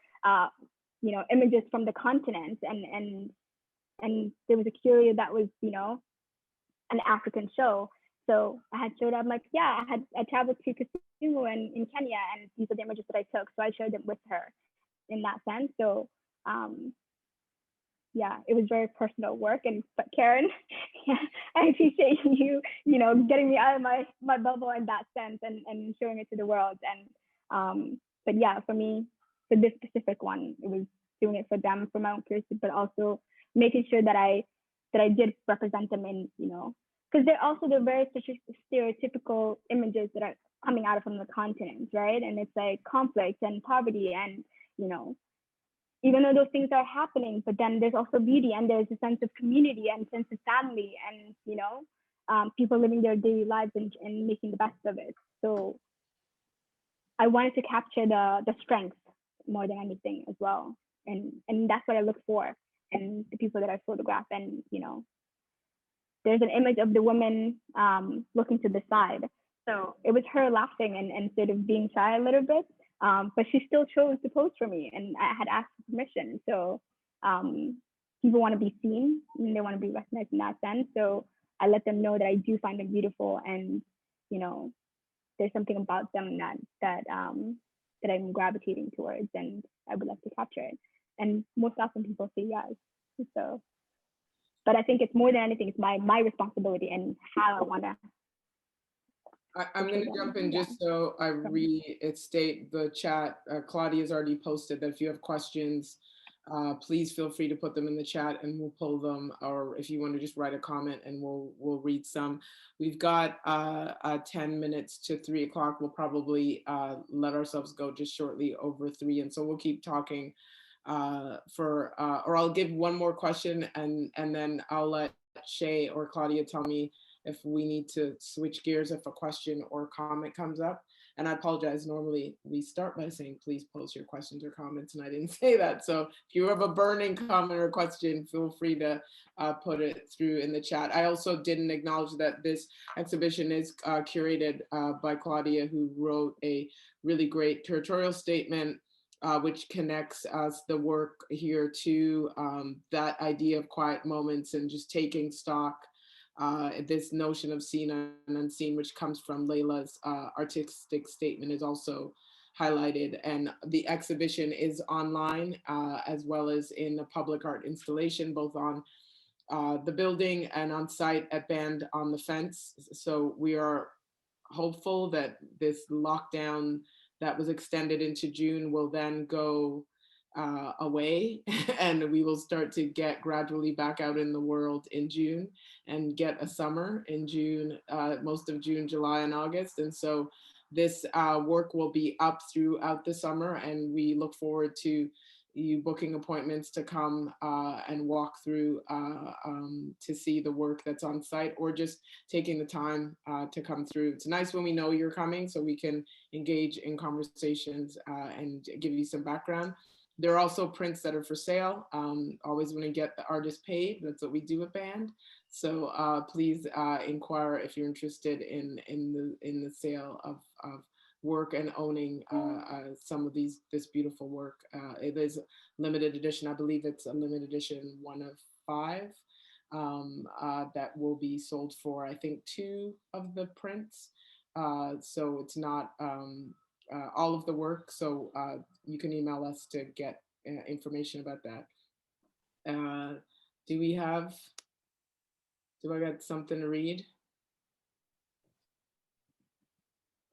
images from the continent, and there was a curio that was, an African show. So I had showed up, like, yeah, I traveled to Kisumu and in Kenya, and these are the images that I took. So I shared them with her in that sense. So yeah, it was very personal work. But Karen, yeah, I appreciate you, getting me out of my bubble in that sense, and showing it to the world. And but yeah, for me, for this specific one, it was doing it for them, for my own curiosity, but also making sure that I did represent them in, because they're very stereotypical images that are coming out from the continent, right? And it's like conflict and poverty, and, even though those things are happening, but then there's also beauty, and there's a sense of community and sense of family, and, people living their daily lives and making the best of it. So I wanted to capture the strength more than anything as well. And that's what I look for in the people that I photograph. And, there's an image of the woman looking to the side. So it was her laughing and sort of being shy a little bit. But she still chose to pose for me, and I had asked for permission. So people want to be seen, and they want to be recognized in that sense. So I let them know that I do find them beautiful, and you know, there's something about them that I'm gravitating towards, and I would like to capture it. And most often people say yes. So, but I think it's more than anything, it's my responsibility and how I want to. I'm going to jump in just so I restate the chat. Claudia's already posted that if you have questions, please feel free to put them in the chat and we'll pull them, or if you want to just write a comment and we'll read some. We've got 10 minutes to 3 o'clock. We'll probably let ourselves go just shortly over 3, and so we'll keep talking or I'll give one more question and then I'll let Shay or Claudia tell me if we need to switch gears if a question or comment comes up. And I apologize, normally we start by saying, please post your questions or comments, and I didn't say that. So if you have a burning comment or question, feel free to put it through in the chat. I also didn't acknowledge that this exhibition is curated by Claudia, who wrote a really great curatorial statement which connects us, the work here, to that idea of quiet moments and just taking stock. This notion of seen and unseen, which comes from Leyla's artistic statement, is also highlighted. And the exhibition is online as well as in a public art installation, both on the building and on site at Band on the Fence. So we are hopeful that this lockdown that was extended into June will then go away and we will start to get gradually back out in the world in June and get a summer in June, most of June, July, and August. And so this work will be up throughout the summer, and we look forward to you booking appointments to come and walk through to see the work that's on site, or just taking the time to come through. It's nice when we know you're coming so we can engage in conversations and give you some background. There are also prints that are for sale. Always want to get the artist paid. That's what we do at Band. So please inquire if you're interested in the sale of work and owning some of this beautiful work. It is limited edition. I believe it's a limited edition, 1 of 5 that will be sold for, I think, 2 of the prints. So it's not all of the work. So you can email us to get information about that. Do I got something to read?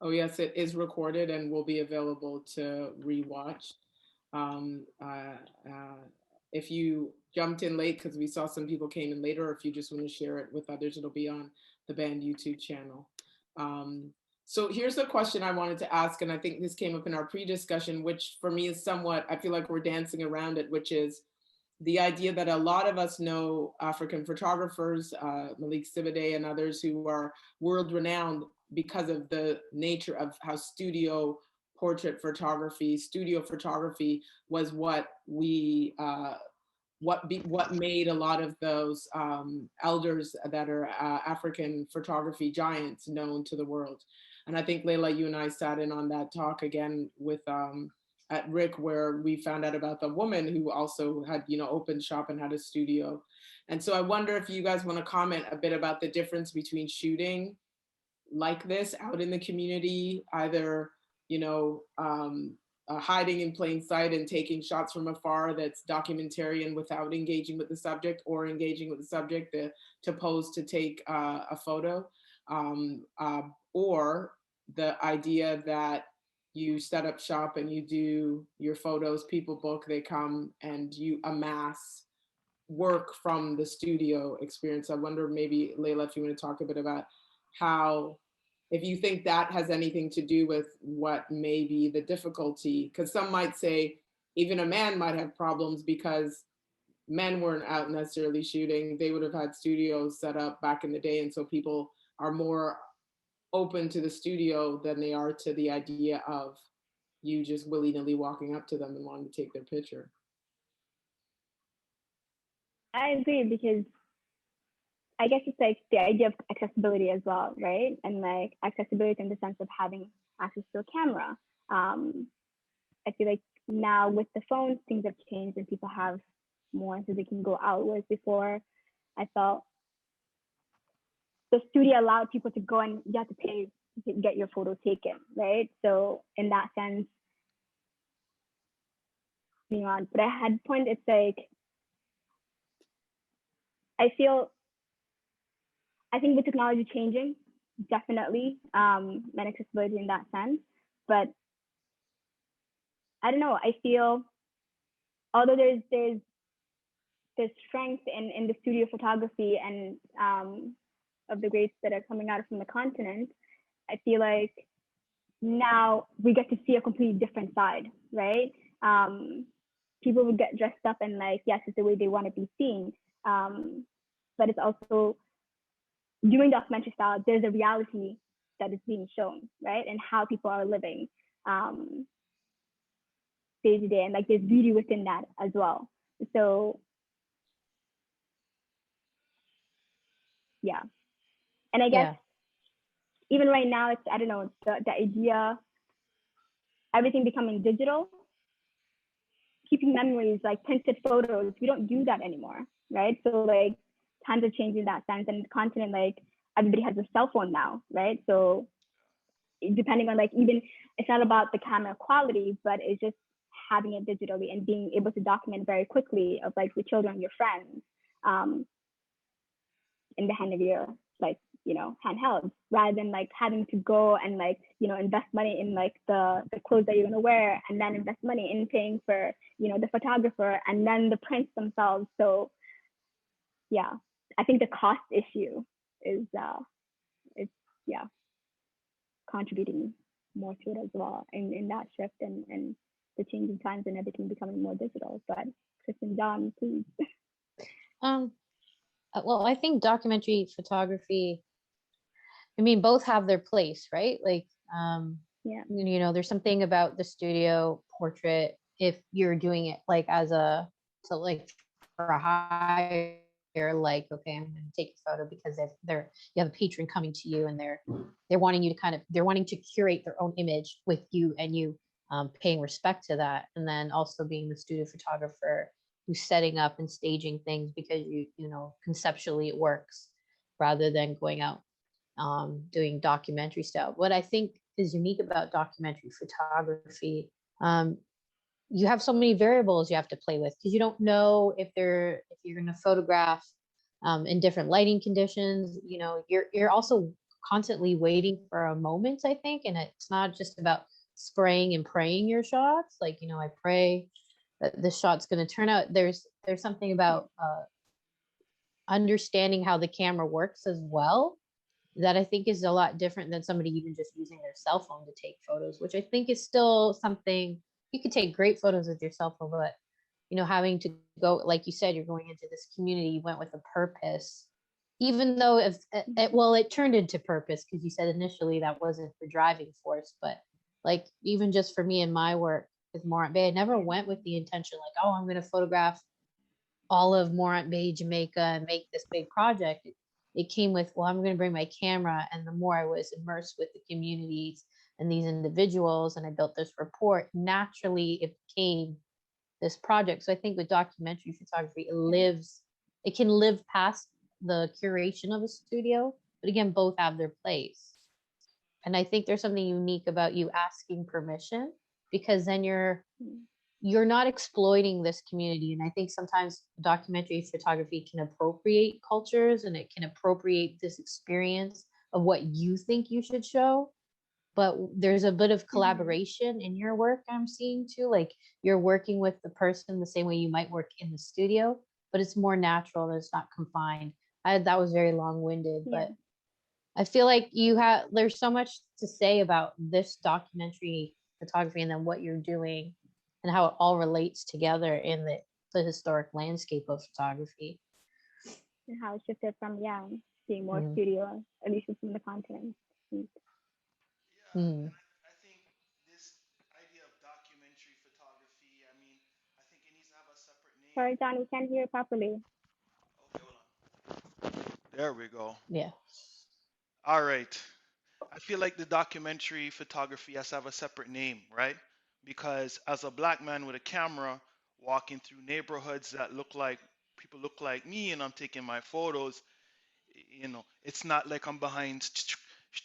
Oh yes, it is recorded and will be available to rewatch. If you jumped in late because we saw some people came in later, or if you just want to share it with others, it'll be on the Band YouTube channel. So here's a question I wanted to ask, and I think this came up in our pre-discussion, which for me is somewhat, I feel like we're dancing around it, which is the idea that a lot of us know African photographers, Malik Sibade and others, who are world-renowned because of the nature of how studio photography was what made a lot of those elders that are African photography giants known to the world. And I think, Leyla, you and I sat in on that talk again with at Rick, where we found out about the woman who also had, opened shop and had a studio. And so I wonder if you guys want to comment a bit about the difference between shooting like this out in the community, either, hiding in plain sight and taking shots from afar that's documentarian without engaging with the subject, or engaging with the subject to pose to take a photo, or the idea that you set up shop and you do your photos, people book, they come, and you amass work from the studio experience. I wonder, maybe Leyla, if you want to talk a bit about how, if you think that has anything to do with what may be the difficulty, because some might say even a man might have problems because men weren't out necessarily shooting. They would have had studios set up back in the day. And so people are more open to the studio than they are to the idea of you just willy-nilly walking up to them and wanting to take their picture. I agree, because I guess it's like the idea of accessibility as well, right? And like accessibility in the sense of having access to a camera. I feel like now with the phones, things have changed and people have more so they can go out. Whereas before, I felt the studio allowed people to go and you have to pay to get your photo taken, right? So in that sense, on. But I had point, it's like I think with technology changing, definitely, and accessibility in that sense. But I don't know. I feel although there's strength in the studio photography and of the greats that are coming out from the continent, I feel like now we get to see a completely different side, right? People would get dressed up and like, yes, it's the way they want to be seen. But it's also doing documentary style, there's a reality that is being shown, right? And how people are living day to day. And like there's beauty within that as well. So yeah. And I guess even right now, it's, I don't know, the idea, everything becoming digital, keeping memories, like printed photos, we don't do that anymore, right? So like times are changing in that sense, and the continent, like everybody has a cell phone now, right? So depending on like, even it's not about the camera quality, but it's just having it digitally and being able to document very quickly of like your children, your friends, in the hand of your like, you know, handheld, rather than like having to go and like, you know, invest money in like the clothes that you're going to wear, and then invest money in paying for, you know, the photographer and then the prints themselves. So yeah, I think the cost issue is yeah, contributing more to it as well in that shift and the changing times and everything becoming more digital. But Chris and John, please. Well, I think documentary photography, I mean, both have their place, right? Like, Yeah. you know, there's something about the studio portrait if you're doing it like as a, so like for a hire, like, okay, I'm going to take a photo because they're you have a patron coming to you and they're wanting you to kind of, they're wanting to curate their own image with you, and you paying respect to that. And then also being the studio photographer who's setting up and staging things because you know, conceptually it works, rather than going out doing documentary style. What I think is unique about documentary photography, you have so many variables you have to play with, because you don't know if you're going to photograph in different lighting conditions. You know, you're also constantly waiting for a moment, I think, and it's not just about spraying and praying your shots. Like, you know, I pray that this shot's going to turn out. There's something about understanding how the camera works as well, that I think is a lot different than somebody even just using their cell phone to take photos, which I think is still something. You could take great photos with your cell phone, but, you know, having to go, like you said, you're going into this community, you went with a purpose, even though it turned into purpose, because you said initially that wasn't the driving force. But like, even just for me and my work with Morant Bay, I never went with the intention like, oh, I'm going to photograph all of Morant Bay, Jamaica, and make this big project. It came with, well, I'm going to bring my camera. And the more I was immersed with the communities and these individuals, and I built this rapport, naturally it became this project. So I think with documentary photography, it can live past the curation of a studio, but again, both have their place. And I think there's something unique about you asking permission, because then you're not exploiting this community. And I think sometimes documentary photography can appropriate cultures, and it can appropriate this experience of what you think you should show. But there's a bit of collaboration in your work, I'm seeing too. Like, you're working with the person the same way you might work in the studio, but it's more natural and it's not confined. That was very long-winded, but I feel like there's so much to say about this documentary photography and then what you're doing and how it all relates together in the historic landscape of photography. And how it shifted from being more studio, at least from the continent. And I think this idea of documentary photography, I mean, I think it needs to have a separate name. Sorry, John, we can't hear properly. Okay, hold on. There we go. Yeah. All right. I feel like the documentary photography has to have a separate name, right? Because as a black man with a camera walking through neighborhoods that people look like me, and I'm taking my photos, It's not like I'm behind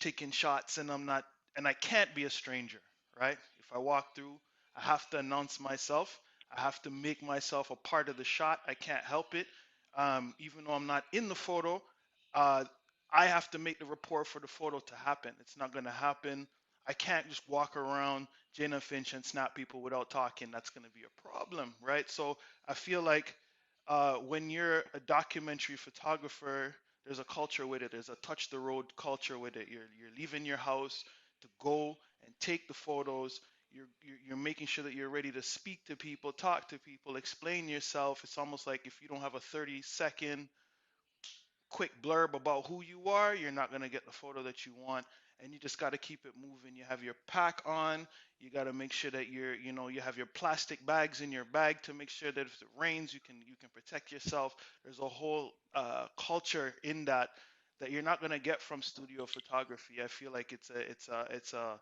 taking shots and and I can't be a stranger, right? If I walk through, I have to announce myself. I have to make myself a part of the shot. I can't help it. Even though I'm not in the photo, uh, I have to make the rapport for the photo to happen. It's not going to happen. I can't just walk around Jane Finch and snap people without talking. That's going to be a problem, right? So I feel like when you're a documentary photographer, there's a culture with it. There's a touch the road culture with it. You're leaving your house to go and take the photos. You're making sure that you're ready to speak to people, talk to people, explain yourself. It's almost like if you don't have a 30-second quick blurb about who you are, you're not going to get the photo that you want. And you just got to keep it moving. You have your pack on. You got to make sure that you have your plastic bags in your bag to make sure that if it rains, you can protect yourself. There's a whole culture in that you're not going to get from studio photography. I feel like it's a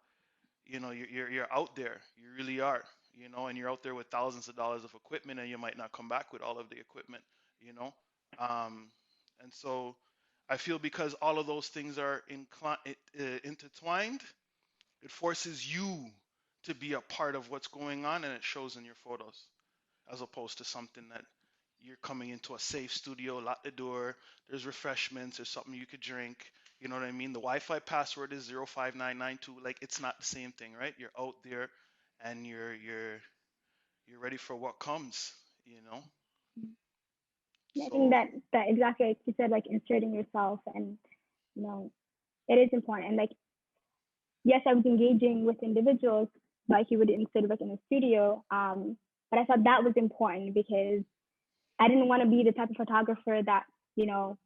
you're out there. You really are. And you're out there with thousands of dollars of equipment, and you might not come back with all of the equipment. You know. And so I feel because all of those things are intertwined, it forces you to be a part of what's going on, and it shows in your photos, as opposed to something that you're coming into a safe studio, lock the door, there's refreshments, there's something you could drink. You know what I mean? The Wi-Fi password is 05992. Like, it's not the same thing, right? You're out there, and you're ready for what comes. I So think that exactly like you said, like inserting yourself, and it is important. And like, yes, I was engaging with individuals like you would instead of like in a studio. But I thought that was important because I didn't want to be the type of photographer that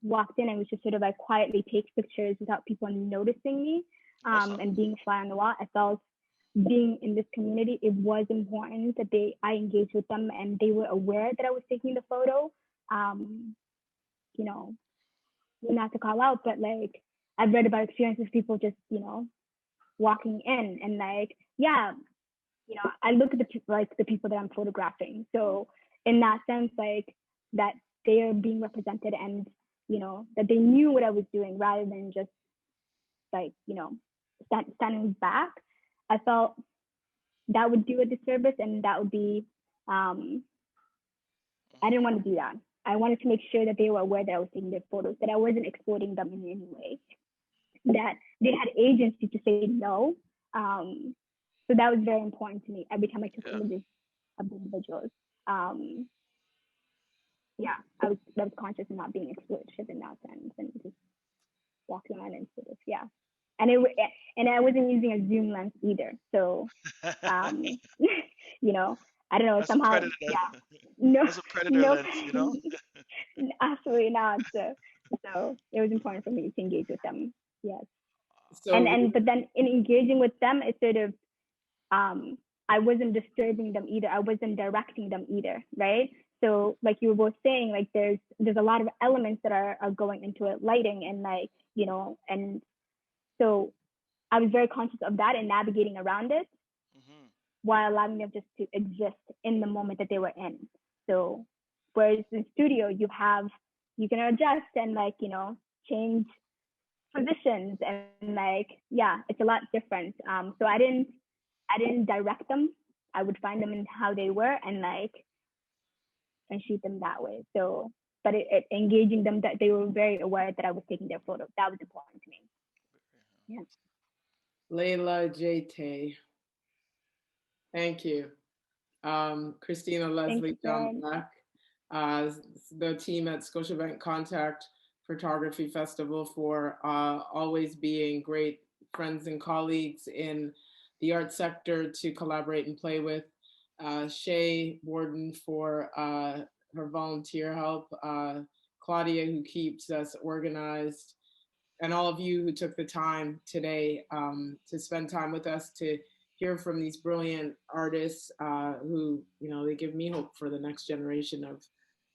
walked in and was just sort of like quietly takes pictures without people noticing me, and being a fly on the wall. I felt being in this community, it was important that I engaged with them and they were aware that I was taking the photo. Not to call out, but like I've read about experiences of people just walking in and like, yeah, I look at the people that I'm photographing. So in that sense, like that they are being represented, and that they knew what I was doing rather than just like standing back. I felt that would do a disservice, and that would be I didn't want to do that. I wanted to make sure that they were aware that I was taking their photos, that I wasn't exploiting them in any way, that they had agency to say no. So that was very important to me every time I took images of individuals. I was conscious of not being exploitative in that sense, and just walking on and sort of, and I wasn't using a zoom lens either. So, I don't know, that's somehow, a predator. no, That's a predator no, lens, absolutely not. So it was important for me to engage with them. Yes. So But then in engaging with them, it's sort of, I wasn't disturbing them either. I wasn't directing them either, right? So like you were both saying, like there's a lot of elements that are going into it, lighting and like, and so I was very conscious of that and navigating around it, while allowing them just to exist in the moment that they were in. So whereas in studio, you can adjust and like, change positions and like, it's a lot different. So I didn't direct them. I would find them in how they were and shoot them that way. So, but it engaging them, that they were very aware that I was taking their photos. That was important to me. Yeah. Leyla Jeyte. Thank you. Christina, Leslie, John Blak, the team at Scotiabank Contact Photography Festival for always being great friends and colleagues in the art sector to collaborate and play with. Shay Warden for her volunteer help. Claudia, who keeps us organized, and all of you who took the time today to spend time with us to hear from these brilliant artists who, they give me hope for the next generation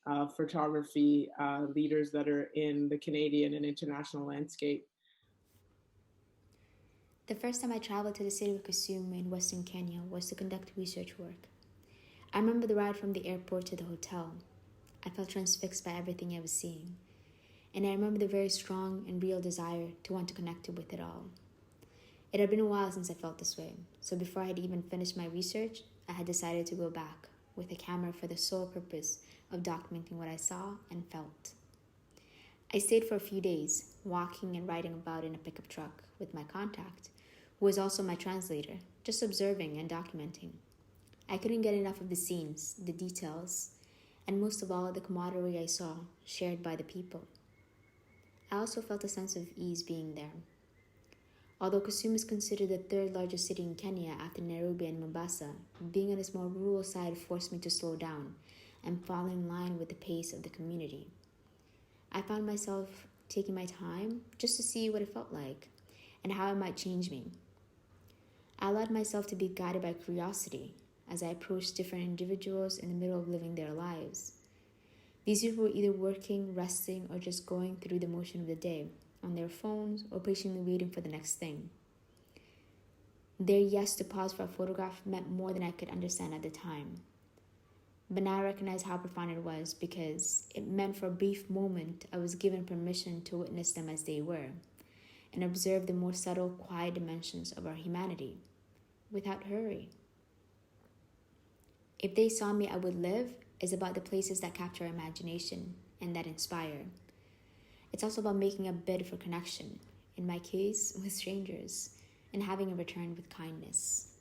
of photography leaders that are in the Canadian and international landscape. The first time I traveled to the city of Kisumu in Western Kenya was to conduct research work. I remember the ride from the airport to the hotel. I felt transfixed by everything I was seeing. and I remember the very strong and real desire to want to connect with it all. It had been a while since I felt this way, so before I had even finished my research, I had decided to go back with a camera for the sole purpose of documenting what I saw and felt. I stayed for a few days, walking and riding about in a pickup truck with my contact, who was also my translator, just observing and documenting. I couldn't get enough of the scenes, the details, and most of all, the camaraderie I saw shared by the people. I also felt a sense of ease being there. Although Kisumu is considered the third largest city in Kenya after Nairobi and Mombasa, being on its more rural side forced me to slow down and fall in line with the pace of the community. I found myself taking my time just to see what it felt like and how it might change me. I allowed myself to be guided by curiosity as I approached different individuals in the middle of living their lives. These people were either working, resting, or just going through the motion of the day on their phones or patiently waiting for the next thing. Their yes to pause for a photograph meant more than I could understand at the time. But now I recognize how profound it was because it meant for a brief moment I was given permission to witness them as they were and observe the more subtle, quiet dimensions of our humanity without hurry. If They Saw Me, I Would Live is about the places that capture our imagination and that inspire. It's also about making a bid for connection, in my case, with strangers, and having a return with kindness.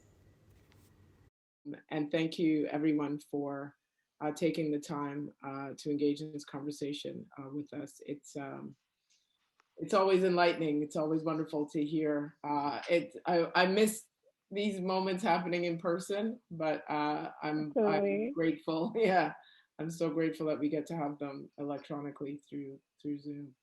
And thank you everyone for taking the time to engage in this conversation with us. It's always enlightening. It's always wonderful to hear. I miss these moments happening in person, but I'm grateful. Yeah, I'm so grateful that we get to have them electronically through Zoom.